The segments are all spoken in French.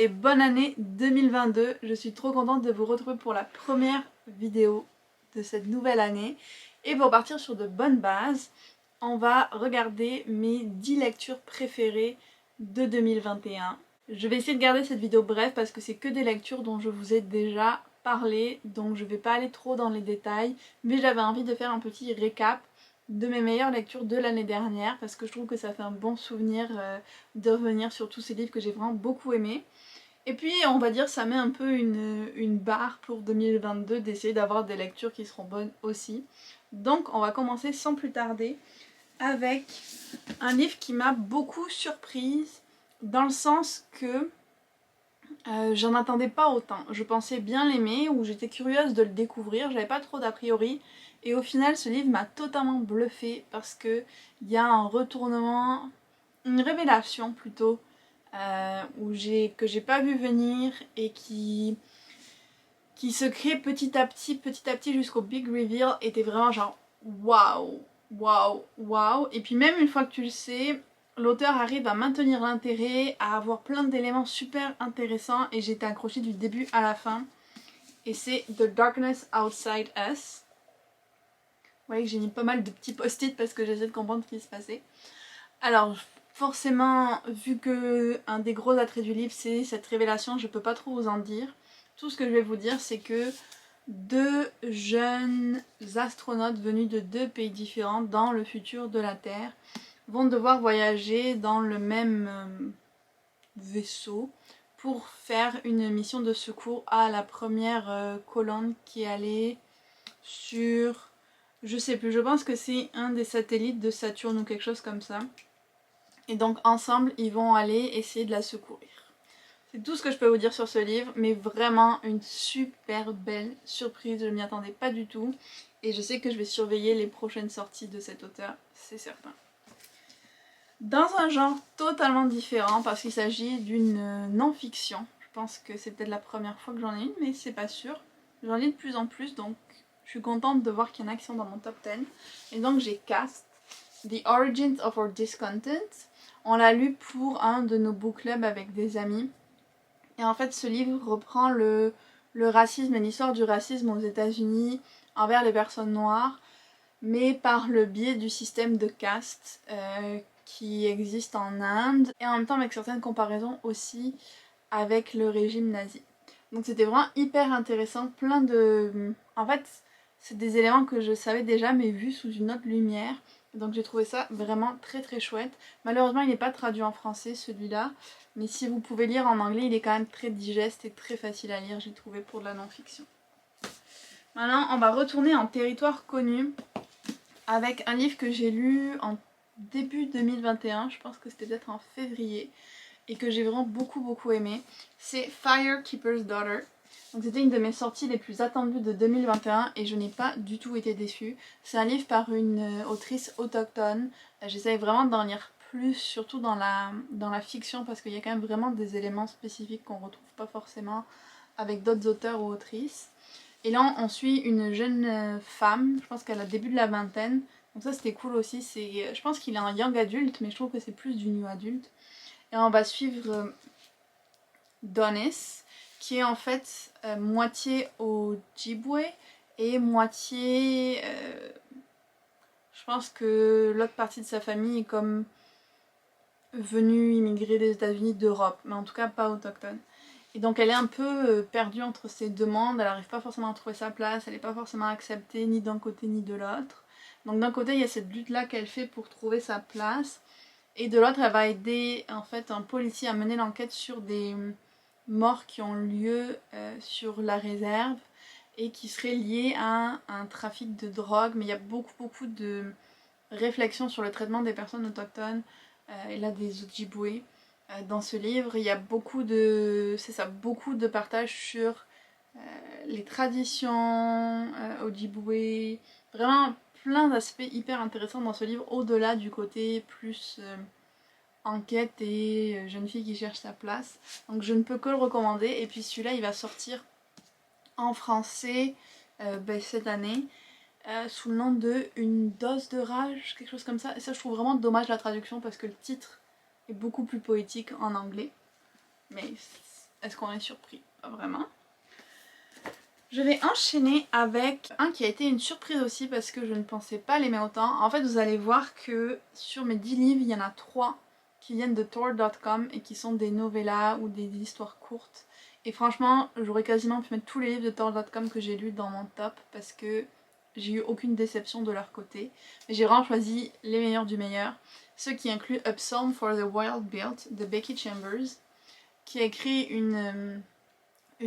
et bonne année 2022. Je suis trop contente de vous retrouver pour la première vidéo de cette nouvelle année. Et pour partir sur de bonnes bases, on va regarder mes 10 lectures préférées de 2021. Je vais essayer de garder cette vidéo brève parce que c'est que des lectures dont je vous ai déjà parlé, donc je vais pas aller trop dans les détails, mais j'avais envie de faire un petit récap de mes meilleures lectures de l'année dernière parce que je trouve que ça fait un bon souvenir de revenir sur tous ces livres que j'ai vraiment beaucoup aimés. Et puis on va dire ça met un peu une barre pour 2022 d'essayer d'avoir des lectures qui seront bonnes aussi. Donc on va commencer sans plus tarder avec un livre qui m'a beaucoup surprise dans le sens que j'en attendais pas autant. Je pensais bien l'aimer ou j'étais curieuse de le découvrir, j'avais pas trop d'a priori. Et au final, ce livre m'a totalement bluffée parce que il y a un retournement, une révélation plutôt, que j'ai pas vu venir et qui se crée petit à petit jusqu'au big reveal. Était vraiment genre waouh, waouh, waouh. Et puis même une fois que tu le sais, l'auteur arrive à maintenir l'intérêt, à avoir plein d'éléments super intéressants et j'étais accrochée du début à la fin. Et c'est The Darkness Outside Us. Vous voyez que j'ai mis pas mal de petits post-it parce que j'essaie de comprendre ce qui se passait. Alors forcément, vu que un des gros attraits du livre c'est cette révélation, je peux pas trop vous en dire. Tout ce que je vais vous dire c'est que deux jeunes astronautes venus de deux pays différents dans le futur de la Terre vont devoir voyager dans le même vaisseau pour faire une mission de secours à la première colonne qui est allée sur... je sais plus, je pense que c'est un des satellites de Saturne ou quelque chose comme ça. Et donc ensemble, ils vont aller essayer de la secourir. C'est tout ce que je peux vous dire sur ce livre, mais vraiment une super belle surprise, je m'y attendais pas du tout. Et je sais que je vais surveiller les prochaines sorties de cet auteur, c'est certain. Dans un genre totalement différent, parce qu'il s'agit d'une non-fiction. Je pense que c'est peut-être la première fois que j'en ai une, mais c'est pas sûr. J'en lis de plus en plus, donc je suis contente de voir qu'il y en a qui sont dans mon top 10. Et donc j'ai Caste, The Origins of Our Discontent. On l'a lu pour un de nos book clubs avec des amis. Et en fait, ce livre reprend le racisme et l'histoire du racisme aux États-Unis envers les personnes noires, mais par le biais du système de caste qui existe en Inde, et en même temps avec certaines comparaisons aussi avec le régime nazi. Donc c'était vraiment hyper intéressant, plein de... En fait, c'est des éléments que je savais déjà, mais vus sous une autre lumière. Donc j'ai trouvé ça vraiment très très chouette. Malheureusement, il n'est pas traduit en français, celui-là. Mais si vous pouvez lire en anglais, il est quand même très digeste et très facile à lire, j'ai trouvé, pour de la non-fiction. Maintenant, on va retourner en territoire connu avec un livre que j'ai lu en début 2021, je pense que c'était peut-être en février, et que j'ai vraiment beaucoup aimé. C'est Firekeeper's Daughter. Donc c'était une de mes sorties les plus attendues de 2021 et je n'ai pas du tout été déçue. C'est un livre par une autrice autochtone. J'essaye vraiment d'en lire plus, surtout dans la fiction, parce qu'il y a quand même vraiment des éléments spécifiques qu'on retrouve pas forcément avec d'autres auteurs ou autrices. Et là on suit une jeune femme, je pense qu'elle a le début de la vingtaine. Donc ça c'était cool aussi, je pense qu'il est un young adulte, mais je trouve que c'est plus du new adulte. Et on va suivre Donis, qui est en fait moitié Ojibwe et moitié... je pense que l'autre partie de sa famille est comme venue immigrer des États-Unis d'Europe, mais en tout cas pas autochtone. Et donc elle est un peu perdue entre ces deux mondes, elle n'arrive pas forcément à trouver sa place, elle n'est pas forcément acceptée ni d'un côté ni de l'autre. Donc d'un côté il y a cette lutte là qu'elle fait pour trouver sa place, et de l'autre elle va aider en fait un policier à mener l'enquête sur des morts qui ont lieu sur la réserve et qui seraient liées à un trafic de drogue, mais il y a beaucoup de réflexions sur le traitement des personnes autochtones et là des Ojibwe. Dans ce livre, il y a beaucoup de partages sur les traditions Ojibwe, vraiment plein d'aspects hyper intéressants dans ce livre, au-delà du côté plus enquête et jeune fille qui cherche sa place. Donc je ne peux que le recommander, et puis celui-là il va sortir en français cette année. Sous le nom de Une dose de rage, quelque chose comme ça. Et ça je trouve vraiment dommage la traduction parce que le titre est beaucoup plus poétique en anglais. Mais est-ce qu'on est surpris? Pas vraiment. Je vais enchaîner avec un qui a été une surprise aussi parce que je ne pensais pas l'aimer autant. En fait, vous allez voir que sur mes 10 livres, il y en a 3 qui viennent de Tor.com et qui sont des novellas ou des histoires courtes. Et franchement, j'aurais quasiment pu mettre tous les livres de Tor.com que j'ai lus dans mon top parce que j'ai eu aucune déception de leur côté. Mais j'ai vraiment choisi les meilleurs du meilleur. Ceux qui incluent A Psalm for the Wild Built de Becky Chambers, qui a écrit une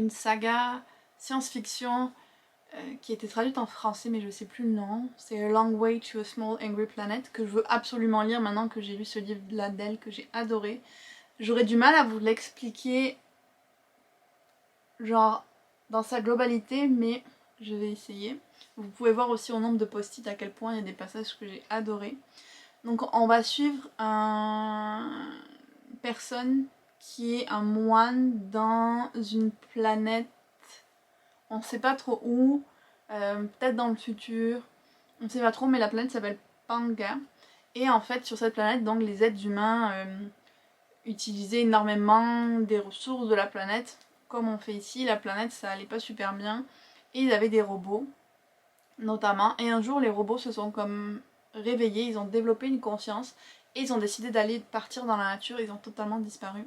saga science-fiction qui a été traduite en français mais je sais plus le nom. C'est A Long Way to a Small Angry Planet que je veux absolument lire maintenant que j'ai lu ce livre là d'elle que j'ai adoré. J'aurais du mal à vous l'expliquer genre dans sa globalité mais je vais essayer. Vous pouvez voir aussi au nombre de post-it à quel point il y a des passages que j'ai adorés. Donc on va suivre une personne qui est un moine dans une planète, on ne sait pas trop où, peut-être dans le futur, on ne sait pas trop, mais la planète s'appelle Panga. Et en fait sur cette planète, donc les êtres humains utilisaient énormément des ressources de la planète, comme on fait ici. La planète ça allait pas super bien, et ils avaient des robots notamment, et un jour les robots se sont comme réveillés, ils ont développé une conscience et ils ont décidé d'aller partir dans la nature, ils ont totalement disparu.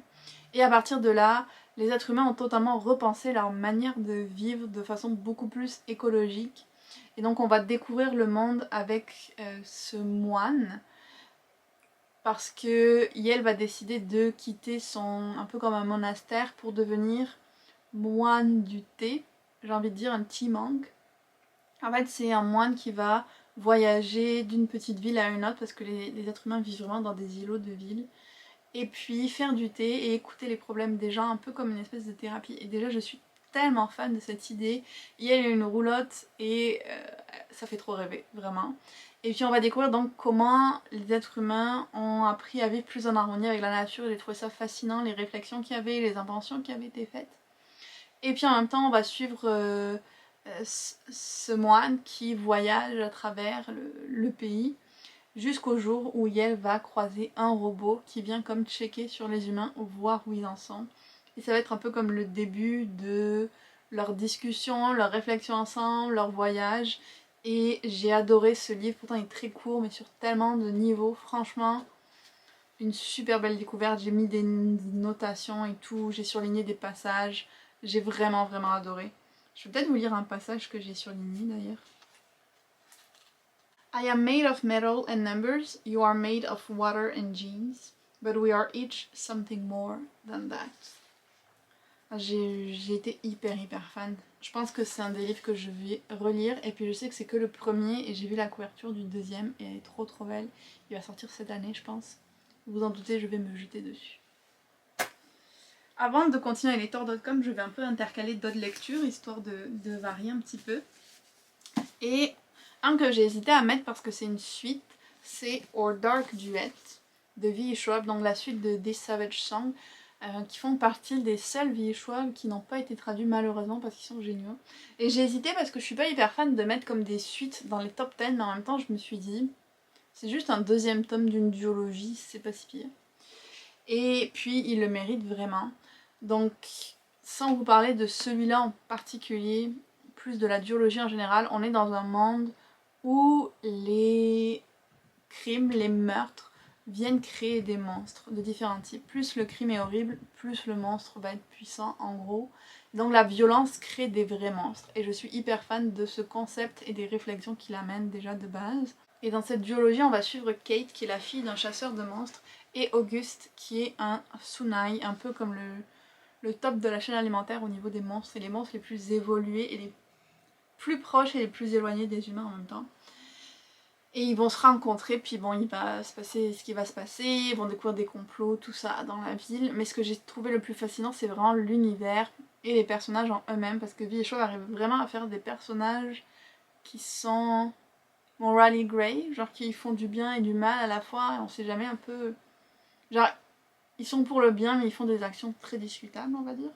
Et à partir de là, les êtres humains ont totalement repensé leur manière de vivre de façon beaucoup plus écologique. Et donc on va découvrir le monde avec ce moine, parce que Yel va décider de quitter son, un peu comme un monastère, pour devenir moine du thé, j'ai envie de dire un tea monk. En fait, c'est un moine qui va voyager d'une petite ville à une autre parce que les êtres humains vivent vraiment dans des îlots de villes. Et puis faire du thé et écouter les problèmes des gens, un peu comme une espèce de thérapie. Et déjà, je suis tellement fan de cette idée. Il y a une roulotte et ça fait trop rêver, vraiment. Et puis on va découvrir donc comment les êtres humains ont appris à vivre plus en harmonie avec la nature. J'ai trouvé ça fascinant, les réflexions qu'il y avait, les inventions qui avaient été faites. Et puis en même temps, on va suivre ce moine qui voyage à travers le pays jusqu'au jour où Yel va croiser un robot qui vient comme checker sur les humains, voir où ils en sont. Et ça va être un peu comme le début de leur discussion, leur réflexion ensemble, leur voyage. Et j'ai adoré ce livre, pourtant il est très court mais sur tellement de niveaux, franchement une super belle découverte. J'ai mis des notations et tout, j'ai surligné des passages, j'ai vraiment adoré. Je vais peut-être vous lire un passage que j'ai surligné d'ailleurs. I am made of metal and numbers, you are made of water and genes, but we are each something more than that. J'ai été hyper fan. Je pense que c'est un des livres que je vais relire, et puis je sais que c'est que le premier et j'ai vu la couverture du deuxième et elle est trop belle. Il va sortir cette année je pense. Vous en doutez, je vais me jeter dessus. Avant de continuer avec les Tor.com, je vais un peu intercaler d'autres lectures, histoire de varier un petit peu. Et un que j'ai hésité à mettre parce que c'est une suite, c'est Our Dark Duet de V.E. Schwab, donc la suite de This Savage Song, qui font partie des seuls V.E. Schwab qui n'ont pas été traduits malheureusement parce qu'ils sont géniaux. Et j'ai hésité parce que je suis pas hyper fan de mettre comme des suites dans les top 10, mais en même temps je me suis dit, c'est juste un deuxième tome d'une duologie, c'est pas si pire. Et puis il le mérite vraiment. Donc sans vous parler de celui-là en particulier, plus de la duologie en général, on est dans un monde où les crimes, les meurtres viennent créer des monstres de différents types. Plus le crime est horrible, plus le monstre va être puissant en gros. Donc la violence crée des vrais monstres. Et je suis hyper fan de ce concept et des réflexions qu'il amène déjà de base. Et dans cette duologie, on va suivre Kate qui est la fille d'un chasseur de monstres et Auguste qui est un Tsunai, un peu comme le top de la chaîne alimentaire au niveau des monstres. Et les monstres les plus évolués et les plus proches et les plus éloignés des humains en même temps. Et ils vont se rencontrer, puis bon, il va se passer ce qui va se passer, ils vont découvrir des complots, tout ça dans la ville. Mais ce que j'ai trouvé le plus fascinant, c'est vraiment l'univers et les personnages en eux-mêmes, parce que V.E. Schwab arrive vraiment à faire des personnages qui sont morally grey, genre qui font du bien et du mal à la fois, et on sait jamais un peu... Genre, ils sont pour le bien, mais ils font des actions très discutables, on va dire.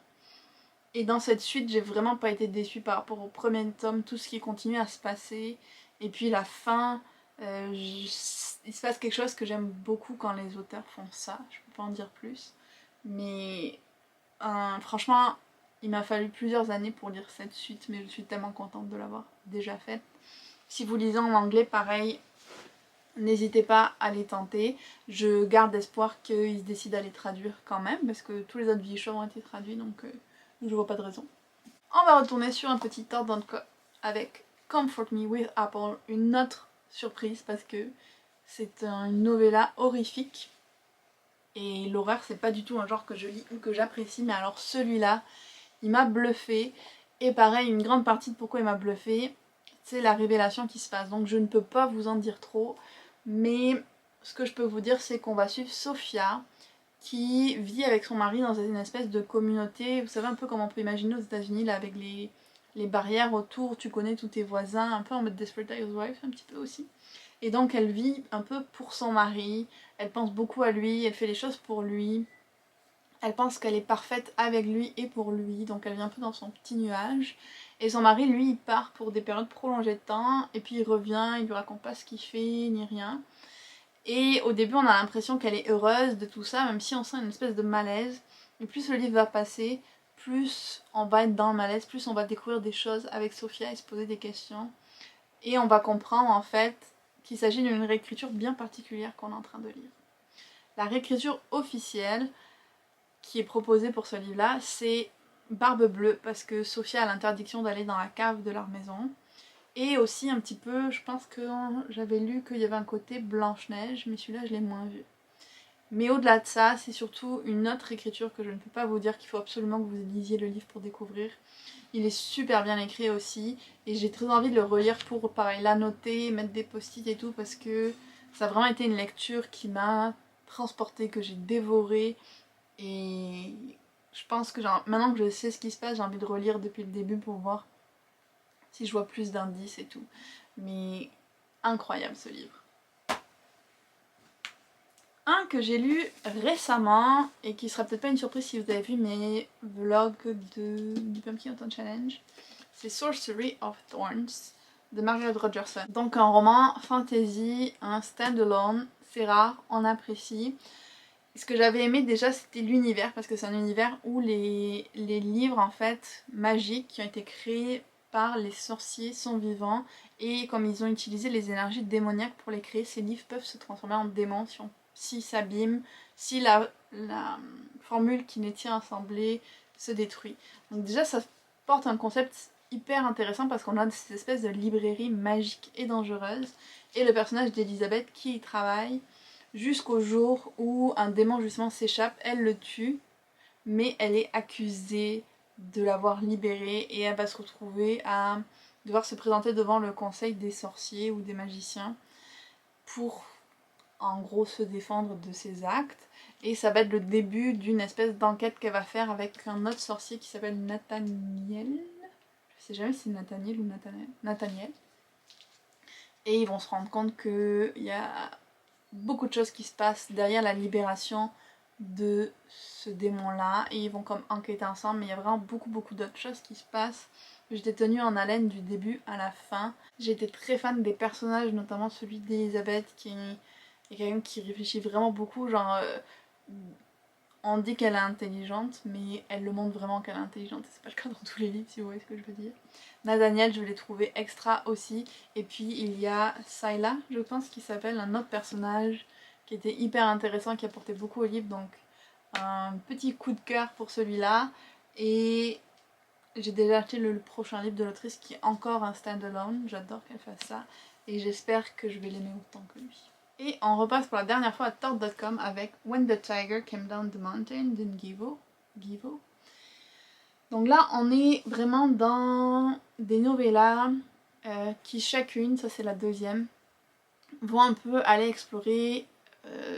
Et dans cette suite, j'ai vraiment pas été déçue par rapport au premier tome, tout ce qui continue à se passer. Et puis la fin, il se passe quelque chose que j'aime beaucoup quand les auteurs font ça, je peux pas en dire plus. Mais Franchement, il m'a fallu plusieurs années pour lire cette suite, mais je suis tellement contente de l'avoir déjà faite. Si vous lisez en anglais, pareil, n'hésitez pas à les tenter. Je garde espoir qu'ils se décident à les traduire quand même, parce que tous les autres visuals ont été traduits, donc je vois pas de raison. On va retourner sur un petit ordre avec Comfort Me with Apple, une autre surprise, parce que c'est une novella horrifique. Et l'horreur, c'est pas du tout un genre que je lis ou que j'apprécie, mais alors celui-là, il m'a bluffé. Et pareil, une grande partie de pourquoi il m'a bluffé, c'est la révélation qui se passe. Donc je ne peux pas vous en dire trop, mais ce que je peux vous dire, c'est qu'on va suivre Sophia, qui vit avec son mari dans une espèce de communauté, vous savez un peu comme on peut imaginer aux États-Unis là, avec les barrières autour, tu connais tous tes voisins, un peu en mode Desperate Housewives un petit peu aussi. Et donc elle vit un peu pour son mari, elle pense beaucoup à lui, elle fait les choses pour lui, elle pense qu'elle est parfaite avec lui et pour lui, donc elle vit un peu dans son petit nuage. Et son mari, lui, il part pour des périodes prolongées de temps, et puis il revient, il lui raconte pas ce qu'il fait, ni rien. Et au début, on a l'impression qu'elle est heureuse de tout ça, même si on sent une espèce de malaise. Et plus le livre va passer, plus on va être dans le malaise, plus on va découvrir des choses avec Sophia et se poser des questions. Et on va comprendre en fait qu'il s'agit d'une réécriture bien particulière qu'on est en train de lire. La réécriture officielle qui est proposée pour ce livre-là, c'est Barbe Bleue, parce que Sophia a l'interdiction d'aller dans la cave de leur maison. Et aussi un petit peu, je pense que j'avais lu qu'il y avait un côté Blanche-Neige, mais celui-là je l'ai moins vu. Mais au-delà de ça, c'est surtout une autre écriture que je ne peux pas vous dire, qu'il faut absolument que vous lisiez le livre pour découvrir. Il est super bien écrit aussi, et j'ai très envie de le relire pour, pareil, l'annoter, mettre des post-it et tout, parce que ça a vraiment été une lecture qui m'a transportée, que j'ai dévorée, et je pense que maintenant que je sais ce qui se passe, j'ai envie de relire depuis le début pour voir si je vois plus d'indices et tout. Mais incroyable ce livre. Un que j'ai lu récemment et qui sera peut-être pas une surprise si vous avez vu mes vlogs du Pumpkin Autumn Challenge, c'est Sorcery of Thorns de Margaret Rogerson. Donc un roman fantasy, un stand-alone, c'est rare, on apprécie. Et ce que j'avais aimé déjà, c'était l'univers, parce que c'est un univers où les livres en fait magiques qui ont été créés par les sorciers sont vivants, et comme ils ont utilisé les énergies démoniaques pour les créer, ces livres peuvent se transformer en démons si s'abîment, si la formule qui les tient assemblés se détruit. Donc déjà ça porte un concept hyper intéressant, parce qu'on a cette espèce de librairie magique et dangereuse, et le personnage d'Elisabeth qui y travaille, jusqu'au jour où un démon justement s'échappe, elle le tue, mais elle est accusée de l'avoir libérée, et elle va se retrouver à devoir se présenter devant le conseil des sorciers ou des magiciens pour en gros se défendre de ses actes. Et ça va être le début d'une espèce d'enquête qu'elle va faire avec un autre sorcier qui s'appelle Nathaniel. Je sais jamais si c'est Nathaniel ou Nathaniel. Et ils vont se rendre compte qu'il y a beaucoup de choses qui se passent derrière la libération de ce démon-là, et ils vont comme enquêter ensemble, mais il y a vraiment beaucoup d'autres choses qui se passent. J'étais tenue en haleine du début à la fin. J'étais très fan des personnages, notamment celui d'Elisabeth, qui est quelqu'un qui réfléchit vraiment beaucoup, genre on dit qu'elle est intelligente, mais elle le montre vraiment qu'elle est intelligente, et c'est pas le cas dans tous les livres, si vous voyez ce que je veux dire. Nathaniel, je l'ai trouvé extra aussi, et puis il y a Sayla, je pense, qui s'appelle, un autre personnage qui était hyper intéressant, qui apportait beaucoup au livre, donc un petit coup de cœur pour celui-là. Et j'ai déjà acheté le prochain livre de l'autrice, qui est encore un stand-alone, j'adore qu'elle fasse ça, et j'espère que je vais l'aimer autant que lui. Et on repasse pour la dernière fois à Tort.com avec When the Tiger Came Down the Mountain de Givo. Donc là, on est vraiment dans des novellas qui chacune, ça c'est la deuxième, vont un peu aller explorer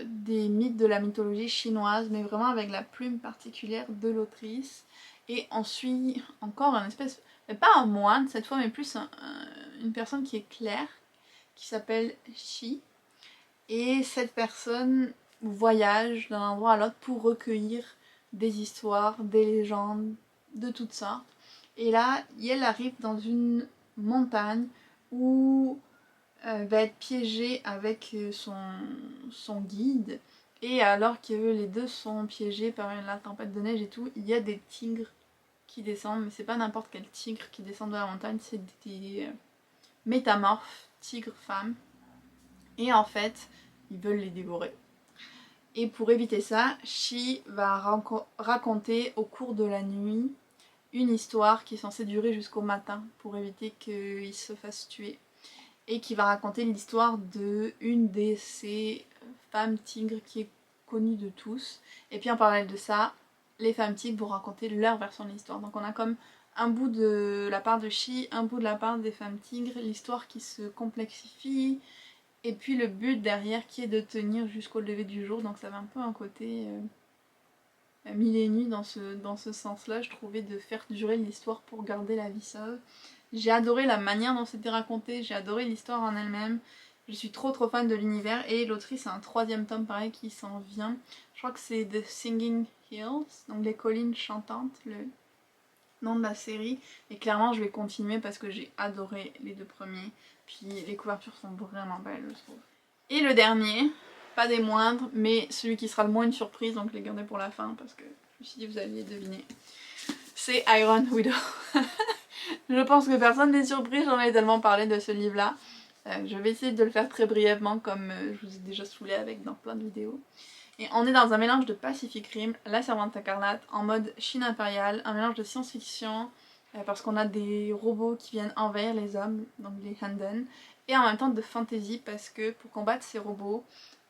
des mythes de la mythologie chinoise, mais vraiment avec la plume particulière de l'autrice. Et on suit encore une espèce, mais pas un moine cette fois, mais plus une personne qui est claire, qui s'appelle Shi. Et cette personne voyage d'un endroit à l'autre pour recueillir des histoires, des légendes, de toutes sortes. Et là, elle arrive dans une montagne où elle va être piégée avec son guide, Et alors que les deux sont piégés par la tempête de neige et tout, il y a des tigres qui descendent, mais c'est pas n'importe quel tigre qui descend de la montagne, c'est des métamorphes tigres-femmes. Et en fait, ils veulent les dévorer. Et pour éviter ça, Shi va raconter au cours de la nuit une histoire qui est censée durer jusqu'au matin pour éviter qu'il se fasse tuer. Et qui va raconter l'histoire de une de ces femmes tigres qui est connue de tous. Et puis en parallèle de ça, les femmes tigres vont raconter leur version de l'histoire. Donc on a comme un bout de la part de Shi, un bout de la part des femmes tigres, l'histoire qui se complexifie, et puis le but derrière qui est de tenir jusqu'au lever du jour. Donc ça avait un peu un côté mille et nuits dans ce sens-là, je trouvais, de faire durer l'histoire pour garder la vie sauve. J'ai adoré la manière dont c'était raconté, j'ai adoré l'histoire en elle-même. Je suis trop fan de l'univers et l'autrice a un 3e tome pareil qui s'en vient. Je crois que c'est The Singing Hills, donc les collines chantantes, le nom de la série. Et clairement je vais continuer parce que j'ai adoré les 2 premiers. Puis les couvertures sont vraiment belles, je trouve. Et le dernier, pas des moindres, mais celui qui sera le moins une surprise, donc je l'ai gardé pour la fin parce que je me suis dit vous alliez deviner. C'est Iron Widow. Je pense que personne n'est surpris, j'en ai tellement parlé de ce livre-là. Je vais essayer de le faire très brièvement comme je vous ai déjà saoulé avec dans plein de vidéos. Et on est dans un mélange de Pacific Rim, La Servante Écarlate, en mode Chine impériale, un mélange de science-fiction, parce qu'on a des robots qui viennent envahir les hommes, donc les Handen, et en même temps de fantasy, parce que pour combattre ces robots,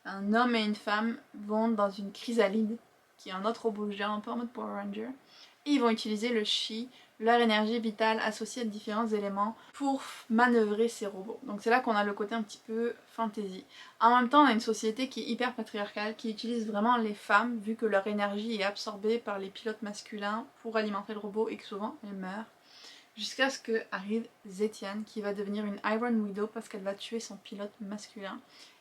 un homme et une femme vont dans une chrysalide, qui est un autre robot géant, un peu en mode Power Ranger, et ils vont utiliser le Chi, leur énergie vitale associée à différents éléments pour manœuvrer ces robots. Donc c'est là qu'on a le côté un petit peu fantasy. En même temps, on a une société qui est hyper patriarcale, qui utilise vraiment les femmes, vu que leur énergie est absorbée par les pilotes masculins pour alimenter le robot et que souvent elles meurent. Jusqu'à ce que arrive Zetian, qui va devenir une Iron Widow parce qu'elle va tuer son pilote masculin.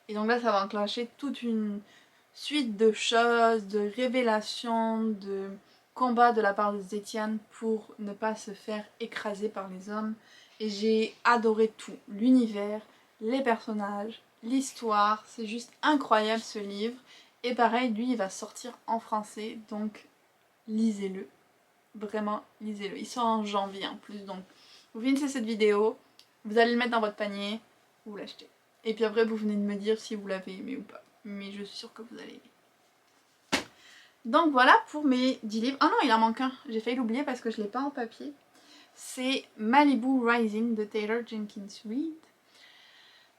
Et donc là, ça va enclencher toute une suite de choses, de révélations, de combats de la part de Zetian pour ne pas se faire écraser par les hommes. Et j'ai adoré tout, l'univers, les personnages, l'histoire, c'est juste incroyable ce livre. Et pareil, lui il va sortir en français, donc lisez-le. Vraiment, lisez-le. Il sort en janvier en plus, donc vous finissez cette vidéo, vous allez le mettre dans votre panier, vous l'achetez. Et puis après vous venez de me dire si vous l'avez aimé ou pas. Mais je suis sûre que vous allez aimer. Donc voilà pour mes 10 livres. Ah non, il en manque un. J'ai failli l'oublier parce que je ne l'ai pas en papier. C'est Malibu Rising de Taylor Jenkins Reid.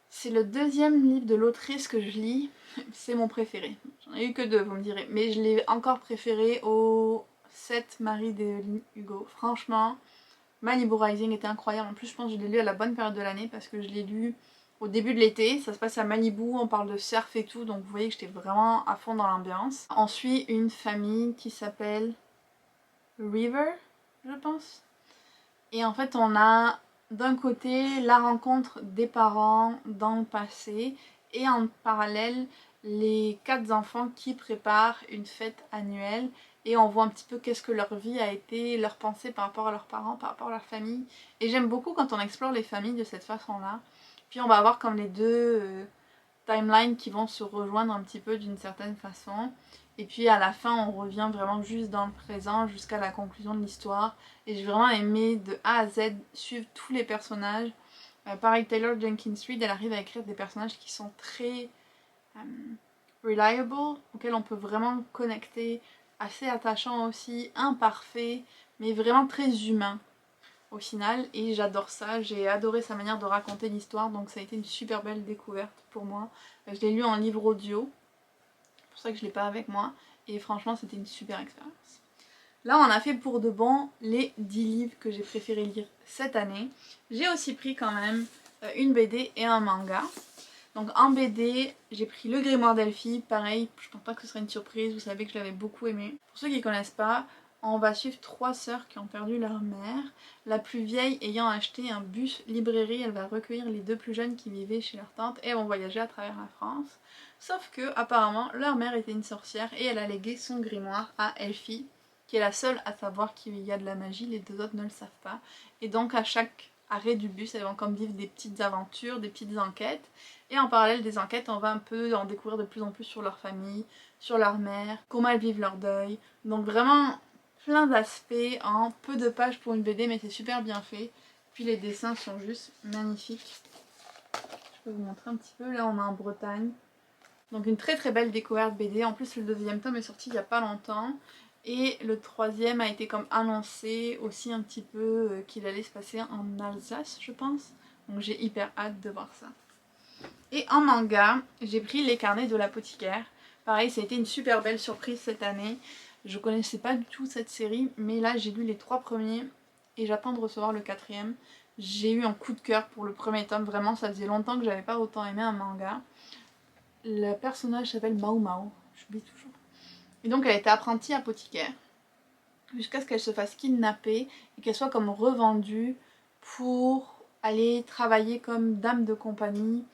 C'est le 2e livre de l'autrice que je lis. C'est mon préféré. J'en ai eu que 2, vous me direz. Mais je l'ai encore préféré au 7 Marie d'Evelyn Hugo. Franchement, Malibu Rising était incroyable. En plus, je pense que je l'ai lu à la bonne période de l'année parce que je l'ai lu au début de l'été. Ça se passe à Malibu, on parle de surf et tout, donc vous voyez que j'étais vraiment à fond dans l'ambiance. On suit une famille qui s'appelle River, je pense. Et en fait, on a d'un côté la rencontre des parents dans le passé et en parallèle les 4 enfants qui préparent une fête annuelle. Et on voit un petit peu qu'est-ce que leur vie a été, leur pensée par rapport à leurs parents, par rapport à leur famille. Et j'aime beaucoup quand on explore les familles de cette façon-là. Puis on va avoir comme les deux timelines qui vont se rejoindre un petit peu d'une certaine façon. Et puis à la fin on revient vraiment juste dans le présent jusqu'à la conclusion de l'histoire. Et j'ai vraiment aimé de A à Z suivre tous les personnages. Pareil, Taylor Jenkins Reid, elle arrive à écrire des personnages qui sont très reliable, auxquels on peut vraiment connecter, assez attachants aussi, imparfaits, mais vraiment très humains au final, et j'adore ça. J'ai adoré sa manière de raconter l'histoire, donc ça a été une super belle découverte pour moi. Je l'ai lu en livre audio, c'est pour ça que je l'ai pas avec moi, et franchement c'était une super expérience. Là on a fait pour de bon les 10 livres que j'ai préféré lire cette année. J'ai aussi pris quand même une BD et un manga. Donc en BD, j'ai pris Le Grimoire d'Elphie, pareil, je pense pas que ce serait une surprise, vous savez que je l'avais beaucoup aimé. Pour ceux qui ne connaissent pas, on va suivre 3 sœurs qui ont perdu leur mère. La plus vieille ayant acheté un bus librairie, elle va recueillir les 2 plus jeunes qui vivaient chez leur tante et vont voyager à travers la France. Sauf que apparemment leur mère était une sorcière et elle a légué son grimoire à Elphie, qui est la seule à savoir qu'il y a de la magie, les 2 autres ne le savent pas. Et donc à chaque arrêt du bus, elles vont comme vivre des petites aventures, des petites enquêtes. Et en parallèle des enquêtes, on va un peu en découvrir de plus en plus sur leur famille, sur leur mère, comment elles vivent leur deuil. Donc vraiment plein d'aspects en peu de pages pour une BD, mais c'est super bien fait. Puis les dessins sont juste magnifiques. Je peux vous montrer un petit peu, là on est en Bretagne. Donc une très très belle découverte BD. En plus le deuxième tome est sorti il n'y a pas longtemps. Et le troisième a été comme annoncé aussi un petit peu qu'il allait se passer en Alsace, je pense. Donc j'ai hyper hâte de voir ça. Et en manga, j'ai pris Les Carnets de l'apothicaire. Pareil, ça a été une super belle surprise cette année. Je connaissais pas du tout cette série, mais là j'ai lu les 3 premiers et j'attends de recevoir le 4e. J'ai eu un coup de cœur pour le premier tome, vraiment ça faisait longtemps que j'avais pas autant aimé un manga. Le personnage s'appelle Mao Mao, j'oublie toujours. Et donc elle était apprentie apothicaire jusqu'à ce qu'elle se fasse kidnapper et qu'elle soit comme revendue pour aller travailler comme dame de compagnie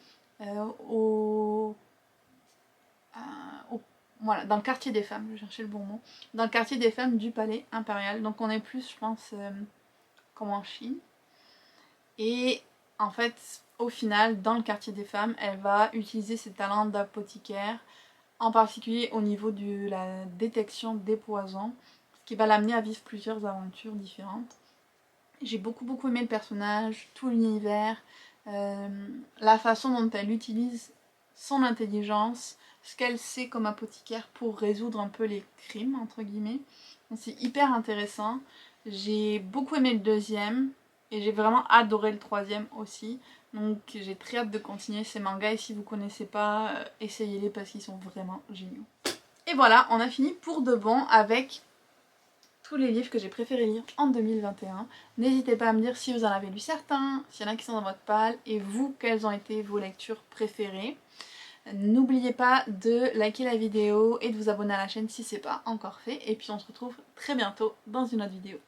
voilà, dans le quartier des femmes, je cherchais le bon mot, dans le quartier des femmes du palais impérial. Donc on est plus, je pense, comme en Chine. Et en fait, au final, dans le quartier des femmes, elle va utiliser ses talents d'apothicaire, en particulier au niveau de la détection des poisons, ce qui va l'amener à vivre plusieurs aventures différentes. J'ai beaucoup aimé le personnage, tout l'univers, la façon dont elle utilise son intelligence, ce qu'elle sait comme apothicaire pour résoudre un peu les crimes, entre guillemets. Donc c'est hyper intéressant. J'ai beaucoup aimé le deuxième et j'ai vraiment adoré le troisième aussi. Donc j'ai très hâte de continuer ces mangas et si vous connaissez pas, essayez-les parce qu'ils sont vraiment géniaux. Et voilà, on a fini pour de bon avec tous les livres que j'ai préféré lire en 2021. N'hésitez pas à me dire si vous en avez lu certains, s'il y en a qui sont dans votre palle, et vous, quelles ont été vos lectures préférées. N'oubliez pas de liker la vidéo et de vous abonner à la chaîne si ce n'est pas encore fait. Et puis on se retrouve très bientôt dans une autre vidéo.